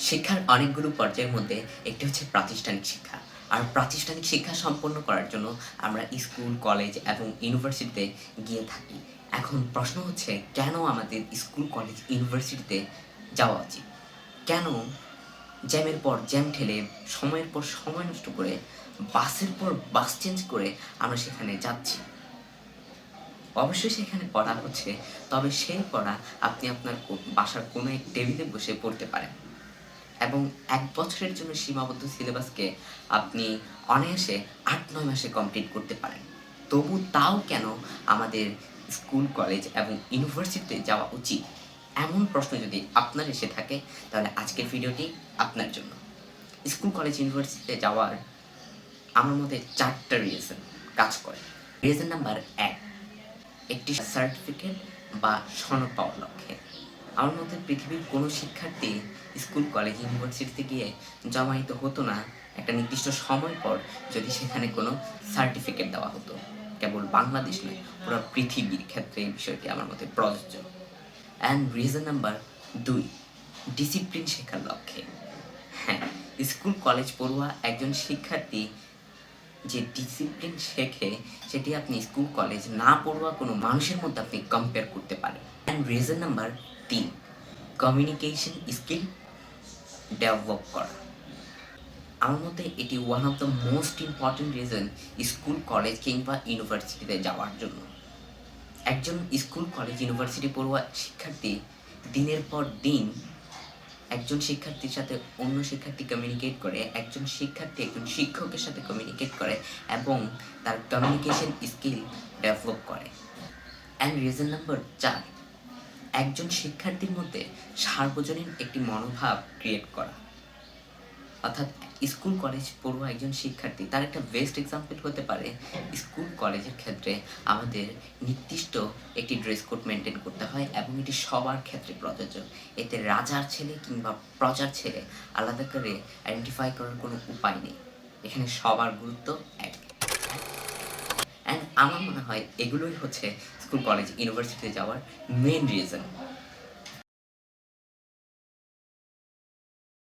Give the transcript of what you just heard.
শিক্ষার অনেকগুলো পর্যায়ের মধ্যে একটি হচ্ছে প্রাতিষ্ঠানিক শিক্ষা। আর প্রাতিষ্ঠানিক শিক্ষা সম্পন্ন করার জন্য আমরা স্কুল, কলেজ এবং ইউনিভার্সিটিতে গিয়ে থাকি। এখন প্রশ্ন হচ্ছে কেন আমাদের স্কুল, কলেজ, ইউনিভার্সিটিতে যাওয়া উচিত? কেন জ্যামের পর জ্যাম ঠেলে, সময়ের পর সময় নষ্ট করে, বাসের পর বাস চেঞ্জ করে আমরা সেখানে যাচ্ছি? অবশ্যই সেখানে পড়া হচ্ছে, তবে সেই পড়া আপনি আপনার বাসার কোনো এক টেবিলে বসে পড়তে পারেন। এবং ১ বছরের জন্য সীমাবদ্ধ সিলেবাসকে আপনি অনায়াসে ৮-৯ মাসে কমপ্লিট করতে পারেন। তবু তাও কেন আমাদের স্কুল, কলেজ এবং ইউনিভার্সিটিতে যাওয়া উচিত? এমন প্রশ্ন যদি আপনার এসে থাকে, তাহলে আজকের ভিডিওটি আপনার জন্য। স্কুল, কলেজ, ইউনিভার্সিটিতে যাওয়ার আমার মতে ৪ টা রিজন কাজ করে। রিজন নাম্বার ১, একটি সার্টিফিকেট বা সনদ পাওয়ার লক্ষ্যে। আমার মতে পৃথিবীর কোনো শিক্ষার্থী স্কুল, কলেজ, ইউনিভার্সিটিতে গিয়ে জমায়িত হতো না একটা নির্দিষ্ট সময় পর যদি সেখানে কোনো সার্টিফিকেট দেওয়া হতো। কেবল বাংলাদেশ নয়, পুরো পৃথিবীর ক্ষেত্রে এই বিষয়টি আমার মতে প্রযোজ্য। অ্যান্ড রিজন নাম্বার ২, ডিসিপ্লিন শেখার লক্ষ্যে। হ্যাঁ, স্কুল, কলেজ পড়ুয়া একজন শিক্ষার্থী যে ডিসিপ্লিন শেখে, সেটি আপনি স্কুল, কলেজ না পড়ুয়া কোনো মানুষের মধ্যে আপনি কম্পেয়ার করতে পারেন। And reason number ৩, communication skill develop করা। আমার মতে এটি one of the most important reason school, college কিংবা ইউনিভার্সিটিতে যাওয়ার জন্য। একজন স্কুল, কলেজ, ইউনিভার্সিটি পড়ুয়া শিক্ষার্থী দিনের পর দিন একজন শিক্ষার্থীর সাথে অন্য শিক্ষার্থী কমিউনিকেট করে, একজন শিক্ষার্থী একজন শিক্ষকের সাথে কমিউনিকেট করে এবং তার কমিউনিকেশন স্কিল ডেভেলপ করে। অ্যান্ড রিজন নাম্বার ৪, একজন শিক্ষার্থীর মধ্যে সার্বজনীন একটি মনোভাব ক্রিয়েট করা। অর্থাৎ স্কুল, কলেজ পড়ুয়া একজন শিক্ষার্থী, তার একটা বেস্ট এক্সাম্পল হতে পারে স্কুল, কলেজের ক্ষেত্রে আমাদের নির্দিষ্ট একটি ড্রেস কোড মেনটেন করতে হয় এবং এটি সবার ক্ষেত্রে প্রযোজ্য। এতে রাজার ছেলে কিংবা প্রজার ছেলে আলাদা করে আইডেন্টিফাই করার কোনো উপায় নেই। এখানে সবার গুরুত্ব এক। অ্যান্ড আমার মনে হয় এগুলোই হচ্ছে স্কুল, কলেজ, ইউনিভার্সিটিতে যাওয়ার মেন রিজন।